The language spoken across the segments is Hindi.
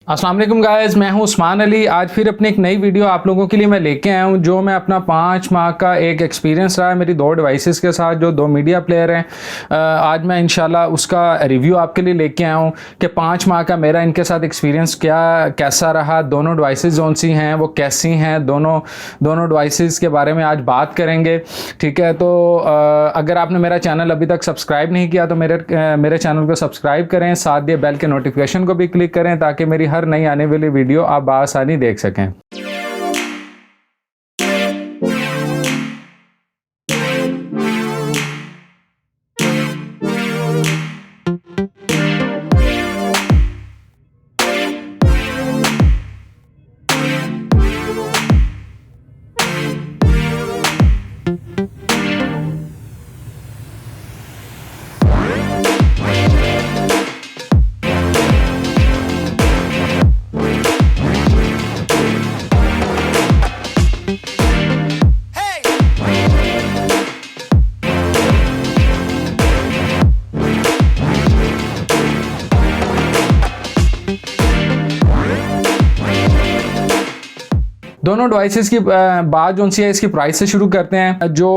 अस्सलाम वालेकुम गाइस, मैं हूं उस्मान अली। आज फिर अपनी एक नई वीडियो आप लोगों के लिए मैं लेके आया हूं, जो मैं अपना 5 माह का एक एक्सपीरियंस रहा है मेरी 2 डिवाइसेस के साथ, जो 2 मीडिया प्लेयर हैं। आज मैं इंशाल्लाह उसका रिव्यू आपके लिए लेके आया हूं कि 5 माह का मेरा इनके साथ एक्सपीरियंस कैसा रहा, दोनों डिवाइसेस कौन सी हैं, वो कैसी हैं, दोनों डिवाइसेस के बारे में आज बात करेंगे। ठीक है, तो अगर आपने मेरा चैनल अभी तक सब्सक्राइब नहीं किया तो मेरे चैनल को सब्सक्राइब करें, साथ दिए बेल के नोटिफिकेशन को भी क्लिक करें ताकि मेरी हर नई आने वाली वीडियो आप बआसानी देख सकें। दोनों डिवाइसेस की बात जो सी है इसकी प्राइस से शुरू करते हैं। जो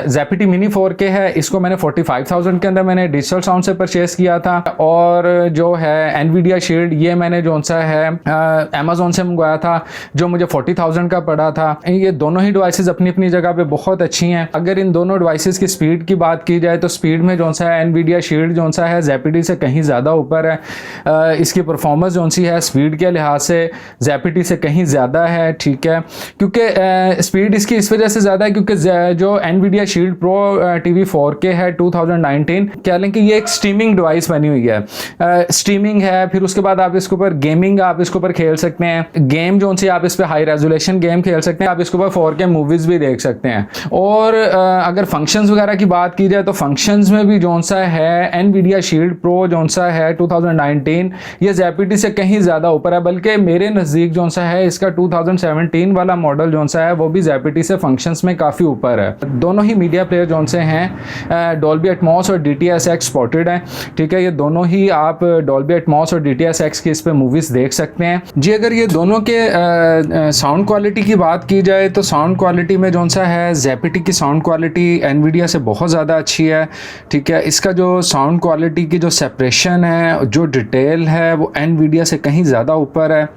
Zapiti Mini 4K है, इसको मैंने 45,000 के अंदर मैंने डिजिटल साउंड से परचेस किया था। और जो है Nvidia Shield, ये मैंने जो सा है Amazon से मंगवाया था, जो मुझे 40,000 का पड़ा था। ये दोनों ही डिवाइसेस अपनी अपनी जगह पे बहुत अच्छी हैं। अगर इन दोनों डिवाइसेस की स्पीड की बात की जाए तो स्पीड में जो सा है Nvidia Shield जो सा है Zapiti से कहीं ज़्यादा ऊपर है। इसकी परफॉर्मेंस जो सी है स्पीड के लिहाज से Zapiti से कहीं ज़्यादा है। ठीक है, क्योंकि स्पीड इसकी इस वजह से ज़्यादा है क्योंकि जो Nvidia Shield Pro TV 4K है 2019, कह लें कि ये एक स्ट्रीमिंग डिवाइस बनी हुई है। स्ट्रीमिंग है, फिर उसके बाद आप इसके ऊपर गेमिंग आप इसके ऊपर खेल सकते हैं। गेम जो सी आप इस पर हाई रेजोल्यूशन गेम खेल सकते हैं, आप इसके ऊपर 4K मूवीज़ भी देख सकते हैं। और अगर फंक्शंस वगैरह की बात की जाए तो फंक्शंस में भी जो सा है Nvidia Shield Pro जो सा है 2019, ये Zapiti से कहीं ज़्यादा ऊपर है। बल्कि मेरे नज़दीक जो सा है इसका 2017 वाला मॉडल जो सा है वो भी Zapiti से फंक्शंस में काफ़ी ऊपर है। दोनों ही मीडिया प्लेयर जो से हैं Dolby Atmos और DTS:X सपोर्टेड हैं। ठीक है, ये दोनों ही आप Dolby Atmos और DTS:X की इस पे मूवीज़ देख सकते हैं जी। अगर ये दोनों के साउंड क्वालिटी की बात की जाए तो साउंड क्वालिटी में जो सा है Zapiti की साउंड क्वालिटी Nvidia से बहुत ज़्यादा अच्छी है। ठीक है, इसका जो साउंड क्वालिटी की जो सेपरेशन है, जो डिटेल है, वो Nvidia से कहीं ज़्यादा ऊपर है।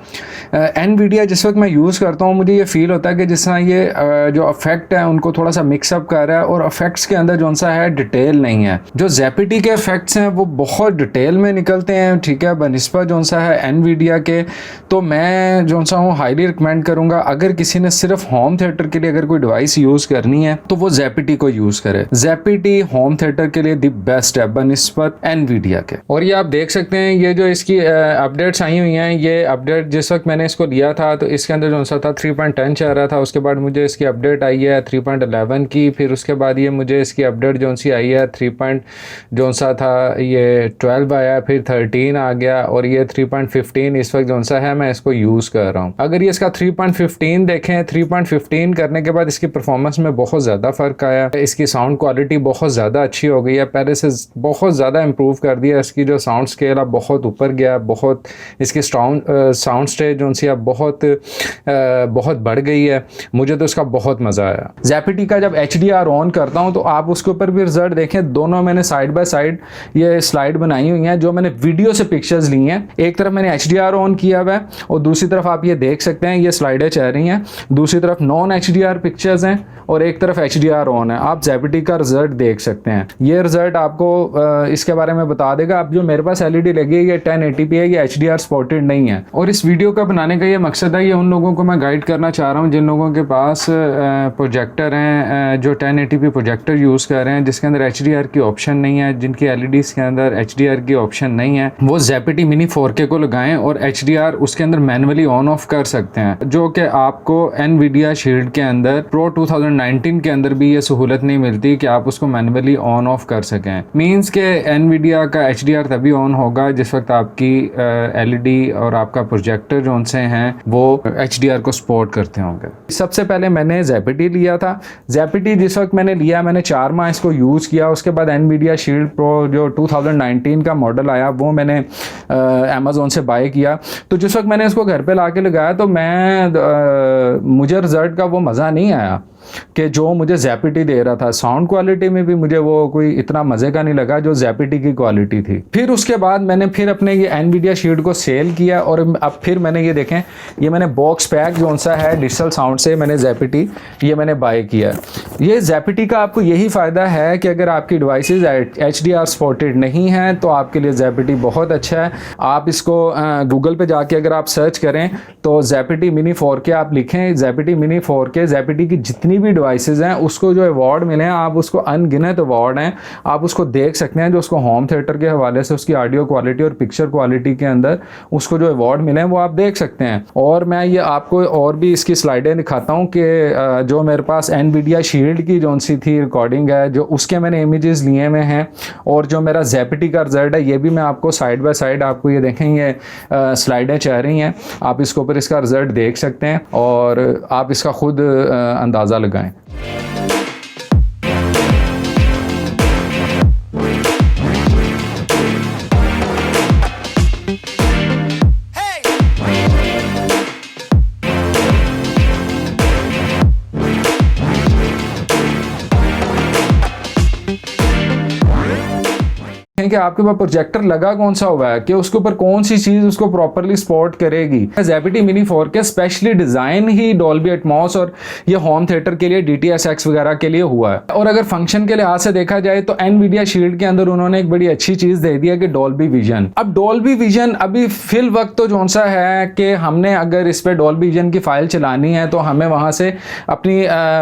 Nvidia जिस वक्त मैं यूज़ करता हूँ मुझे ये फील होता है कि जिस तरह ये जो इफेक्ट है उनको थोड़ा सा मिक्सअप कर रहा है और इफेक्ट्स के अंदर जो सा है डिटेल नहीं है। जो Zapiti के इफेक्ट्स हैं वो बहुत डिटेल में निकलते हैं। ठीक है, बनिस्बत जो सा है Nvidia के, तो मैं जो सा हूँ हाईली रिकमेंड करूँगा अगर किसी ने सिर्फ होम थिएटर के लिए अगर कोई डिवाइस यूज़ करनी है तो वो Zapiti को यूज़ करे। Zapiti होम थिएटर के लिए द बेस्ट है बनिस्बत Nvidia के। और ये आप देख सकते हैं ये जो इसकी अपडेट्स आई हुई हैं, ये अपडेट जिस वक्त मैंने इसको लिया था तो इसके अंदर जो सा था 3.10 चल रहा था। उसके बाद मुझे इसकी अपडेट आई है 3.11 की, फिर उसके बाद ये मुझे इसकी अपडेट जो सी आई है 3. जो सा था ये 12 आया, फिर 13 आ गया और ये 3.15 इस वक्त जो सा है मैं इसको यूज़ कर रहा हूँ। अगर ये इसका 3.15 देखें, 3.15 करने के बाद इसकी परफॉर्मेंस में बहुत ज़्यादा फ़र्क आया। इसकी साउंड क्वालिटी बहुत ज़्यादा अच्छी हो गई है, पहले से बहुत ज़्यादा इम्प्रूव कर दिया। इसकी जो साउंड स्केल अब बहुत ऊपर गया, बहुत इसकी साउंड स्टेज जो सी अब बहुत बढ़ गई है। मुझे तो इसका बहुत मज़ा आया। Zapiti का जब HDR ऑन करता हूँ तो आप उसके ऊपर भी रिजल्ट देखें, दोनों मैंने साइड बाय साइड ये स्लाइड बनाई हुई हैं जो मैंने वीडियो से पिक्चर्स ली हैं। एक तरफ मैंने HDR ऑन किया हुआ है और दूसरी तरफ आप ये देख सकते हैं ये स्लाइडें चल रही हैं, दूसरी तरफ नॉन HDR पिक्चर्स हैं और एक तरफ HDR ऑन है। आप Zapiti का रिजल्ट देख सकते हैं। ये रिजल्ट आपको इसके बारे में बता देगा। अब जो मेरे पास LED लगी है ये 1080p है, ये HDR सपोर्टेड नहीं है। और इस वीडियो का बनाने का ये मकसद है, ये उन लोगों को मैं गाइड करना चाह रहा हूँ जिन लोगों के पास प्रोजेक्टर हैं, जो 1080p प्रोजेक्टर यूज़ कर रहे हैं जिसके अंदर HDR की ऑप्शन नहीं है, जिनकी LEDs के अंदर HDR की ऑप्शन नहीं है, वो Zapiti Mini 4K को लगाएं और HDR उसके अंदर मैनुअली ऑन ऑफ कर सकते हैं, जो कि आपको Nvidia Shield के अंदर Pro 2019 के अंदर भी ये सहूलत नहीं मिलती कि आप उसको मैनुअली ऑन ऑफ कर सकें। मीन्स के Nvidia का HDR तभी ऑन होगा जिस वक्त आपकी LED और आपका प्रोजेक्टर जो से हैं वो HDR HDR को सपोर्ट करते होंगे। सबसे पहले मैंने Zapity लिया था। Zapity जिस वक्त मैंने लिया, मैंने 4 माह इसको यूज़ किया। उसके बाद NVIDIA Shield Pro जो 2019 का मॉडल आया वो मैंने अमेज़ोन से बाय किया। तो जिस वक्त मैंने इसको घर पे ला के लगाया तो मुझे रिज़ल्ट का वो मज़ा नहीं आया कि जो मुझे Zapity दे रहा था। साउंड क्वालिटी में भी मुझे वो कोई इतना मज़े का नहीं लगा जो Zapity की क्वालिटी थी। फिर उसके बाद मैंने फिर अपने ये NVIDIA शील्ड को सेल किया और अब फिर मैंने ये देखें, ये मैंने बॉक्स पैक जो सा है डिजिटल साउंड से मैंने Zapity ये मैंने बाय किया। ये Zapity का आपको यही फ़ायदा है कि अगर आपकी डिवाइसेस HDR सपोर्टेड नहीं हैं तो आपके लिए Zapity बहुत अच्छा है। आप इसको गूगल पे जाके अगर आप सर्च करें तो Zapity Mini 4K आप लिखें, Zapity Mini 4K, Zapity की जितनी भी डिवाइसेस हैं उसको जो अवार्ड मिले हैं, आप उसको अनगिनत अवार्ड हैं, आप उसको देख सकते हैं। जो उसको होम थिएटर के हवाले से उसकी ऑडियो क्वालिटी और पिक्चर क्वालिटी के अंदर उसको जो अवार्ड मिले हैं वो आप देख सकते हैं। और मैं ये आपको और भी इसकी स्लाइडें दिखाता हूँ कि जो मेरे पास NVIDIA शील्ड की जो सी थी रिकॉर्डिंग है, जो उसके मैंने इमेजेस लिए हुए हैं, और जो मेरा Zapity का रिजल्ट है ये भी मैं आपको साइड बाय साइड आपको ये देखेंगे स्लाइडें चल रही हैं। आप इसके ऊपर इसका रिजल्ट देख सकते हैं और आप इसका खुद अंदाज़ा लगाएं। कि आपके पास प्रोजेक्टर लगा कौन सा हुआ है कि उसके ऊपर कौन सी चीज उसको प्रॉपर्ली सपोर्ट करेगी। Zapity Mini 4K specially design ही डॉल्बी एटमॉस और ये होम थिएटर के लिए DTS:X वगैरह के लिए हुआ है। और अगर फंक्शन के लिहाज से देखा जाए तो NVIDIA शील्ड के अंदर उन्होंने एक बड़ी अच्छी चीज दे दी है कि डॉल्बी विजन। अब डॉल्बी विजन अभी फिल वक्त तो जो सा है कि हमने अगर इस पे डॉल्बी विजन की फाइल चलानी है तो हमें वहां से अपनी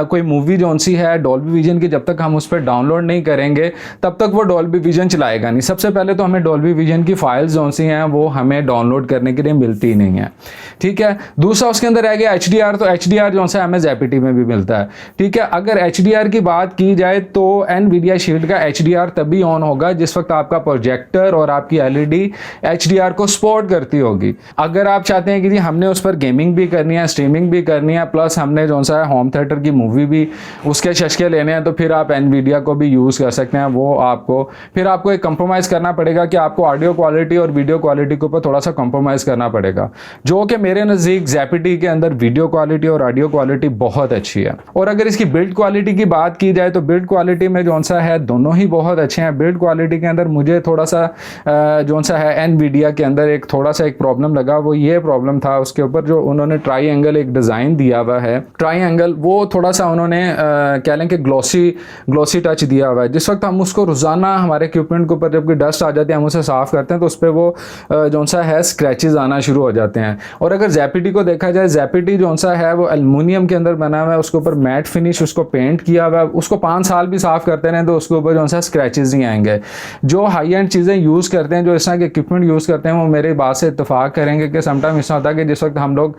कोई मूवी जो सी है डॉल्बी विजन की जब तक हम उस पर डाउनलोड नहीं करेंगे तब तक वो डॉल्बी विजन चलाएगा। सबसे पहले तो हमें डॉल्बी विजन की फाइल्स जो सी हैं वो हमें डाउनलोड करने के लिए मिलती नहीं है, ठीक है। दूसरा उसके अंदर रह गया HDR, तो HDR जो सा हमें Zapity में भी मिलता है, ठीक है। अगर HDR की बात की जाए तो NVIDIA शील्ड का HDR तभी ऑन होगा जिस वक्त आपका प्रोजेक्टर और आपकी LED HDR को सपोर्ट करती होगी। अगर आप चाहते हैं कि जी हमने उस पर गेमिंग भी करनी है, स्ट्रीमिंग भी करनी है, प्लस हमने जो सा है होम थिएटर की मूवी भी उसके शशके लेने हैं, तो फिर आप NVIDIA को भी यूज़ कर सकते हैं। वो आपको एक कंप्रोमाइज़ करना पड़ेगा कि आपको ऑडियो क्वालिटी और वीडियो क्वालिटी के ऊपर थोड़ा सा कंप्रोमाइज़ करना पड़ेगा, जो कि मेरे नज़दीक Zapity के अंदर वीडियो क्वालिटी और ऑडियो क्वालिटी बहुत अच्छी है। और अगर इसकी बिल्ड क्वालिटी की बात की जाए तो बिल्ड क्वालिटी में जो सा है दोनों ही बहुत अच्छे हैं। बिल्ड क्वालिटी के अंदर मुझे थोड़ा सा जो सा है NVIDIA के अंदर एक थोड़ा सा एक प्रॉब्लम लगा, वो ये प्रॉब्लम था उसके ऊपर जो उन्होंने ट्राई एक डिज़ाइन दिया हुआ है, ट्राई वो थोड़ा सा उन्होंने कह लें कि ग्लॉसी टच दिया हुआ है। जिस वक्त हम उसको रोज़ाना हमारे इक्विपमेंट के ऊपर जब कोई डस्ट आ जाती है हम उसे साफ़ करते हैं तो उस पर वो जो सा है स्क्रैचेस आना शुरू हो जाते हैं। और अगर Zapity को देखा जाए, Zapity जो सा है वो एल्युमिनियम के अंदर बना हुआ है, उसके ऊपर मैट फिनिश उसको पेंट किया हुआ है, उसको 5 साल भी साफ़ करते हैं तो उसके ऊपर जो सा स्क्रैचेस नहीं आएंगे। जो हाई एंड चीज़ें यूज़ करते हैं, जो इस तरह के इक्विपमेंट यूज़ करते हैं, वो मेरे बात से इत्तेफाक करेंगे कि समटाइम ऐसा होता है कि जिस वक्त हम लोग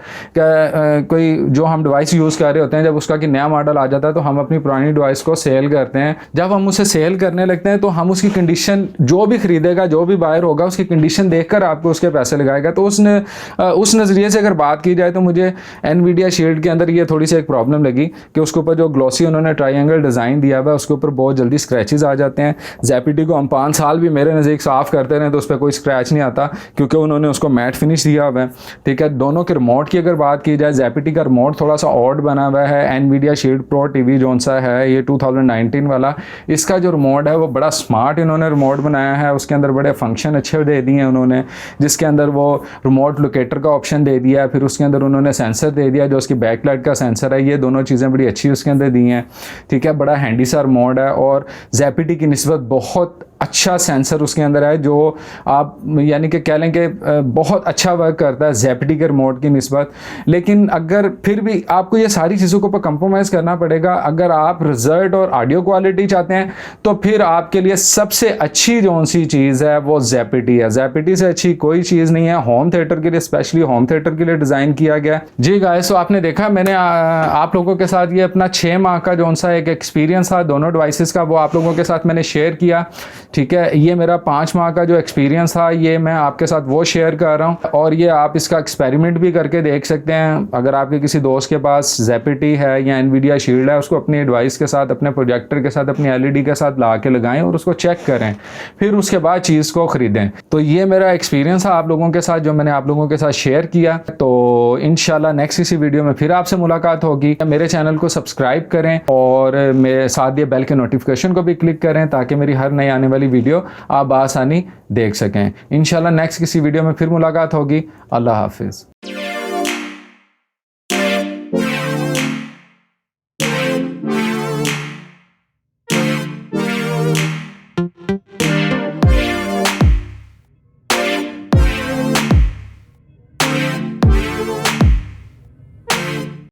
कोई जो हम डिवाइस यूज़ कर रहे होते हैं, जब उसका कि नया मॉडल आ जाता है तो हम अपनी पुरानी डिवाइस को सेल करते हैं। जब हम उसे सेल करने लगते हैं तो हम उसकी कंडीशन, जो भी खरीदेगा, जो भी बायर होगा, उसकी कंडीशन देखकर आपको उसके पैसे लगाएगा। तो उस नज़रिए से अगर बात की जाए तो मुझे NVIDIA शील्ड के अंदर ये थोड़ी सी एक प्रॉब्लम लगी कि उसके ऊपर जो ग्लॉसी उन्होंने ट्रायंगल डिज़ाइन दिया हुआ है उसके ऊपर बहुत जल्दी स्क्रैचेस आ जाते हैं। Zapity को हम 5 साल भी मेरे नज़दीक साफ़ करते रहे तो उस पर कोई स्क्रैच नहीं आता क्योंकि उन्होंने उसको मैट फिनिश दिया हुआ है, ठीक है। दोनों के रिमोट की अगर बात की जाए, Zapity का रिमोट थोड़ा सा ऑड बना हुआ है। NVIDIA शील्ड प्रो TV जो सा है ये 2019 वाला, इसका जो रिमोट है वो बड़ा स्मार्ट इन्होंने रिमोट बनाया है। उसके अंदर बड़े फंक्शन अच्छे दे दिए हैं उन्होंने, जिसके अंदर वो रिमोट लोकेटर का ऑप्शन दे दिया है, फिर उसके अंदर उन्होंने सेंसर दे दिया जो उसकी बैकलाइट का सेंसर है। ये दोनों चीज़ें बड़ी अच्छी उसके अंदर दी हैं, ठीक है। बड़ा हैंडी सा रिमोट है और Zapity की निस्बत बहुत अच्छा सेंसर उसके अंदर है जो आप यानी कि कह लें कि बहुत अच्छा वर्क करता है Zapity के रिमोट की निस्बत। लेकिन अगर फिर भी आपको ये सारी चीज़ों के ऊपर कंप्रोमाइज़ करना पड़ेगा। अगर आप रिजल्ट और ऑडियो क्वालिटी चाहते हैं तो फिर आपके लिए सबसे अच्छी जो सी चीज़ है वो Zapity है। Zapity से अच्छी कोई चीज़ नहीं है होम थिएटर के लिए, स्पेशली होम थिएटर के लिए डिज़ाइन किया गया। जी गाइस, तो आपने देखा मैंने आप लोगों के साथ ये अपना 6 माह का जो सा एक एक्सपीरियंस था दोनों डिवाइसेस का, वो आप लोगों के साथ मैंने शेयर किया। ठीक है, ये मेरा 5 माह का जो एक्सपीरियंस था ये मैं आपके साथ वो शेयर कर रहा हूँ, और ये आप इसका एक्सपेरिमेंट भी करके देख सकते हैं। अगर आपके किसी दोस्त के पास ज़ेपिटी है या एनवीडिया शील्ड है, उसको अपनी डिवाइस के साथ, अपने प्रोजेक्टर के साथ, अपनी एलईडी के साथ ला के लगाएं और उसको चेक करें, फिर उसके बाद चीज़ को ख़रीदें। तो ये मेरा एक्सपीरियंस है आप लोगों के साथ, जो मैंने आप लोगों के साथ शेयर किया। तो इंशाल्लाह नेक्स्ट किसी वीडियो में फिर आपसे मुलाकात होगी। मेरे चैनल को सब्सक्राइब करें और मेरे साथ ये बेल के नोटिफिकेशन को भी क्लिक करें ताकि मेरी हर नई आने वाली वीडियो आप आसानी देख सकें। इंशाल्लाह नेक्स्ट किसी वीडियो में फिर मुलाकात होगी। अल्लाह हाफिज़।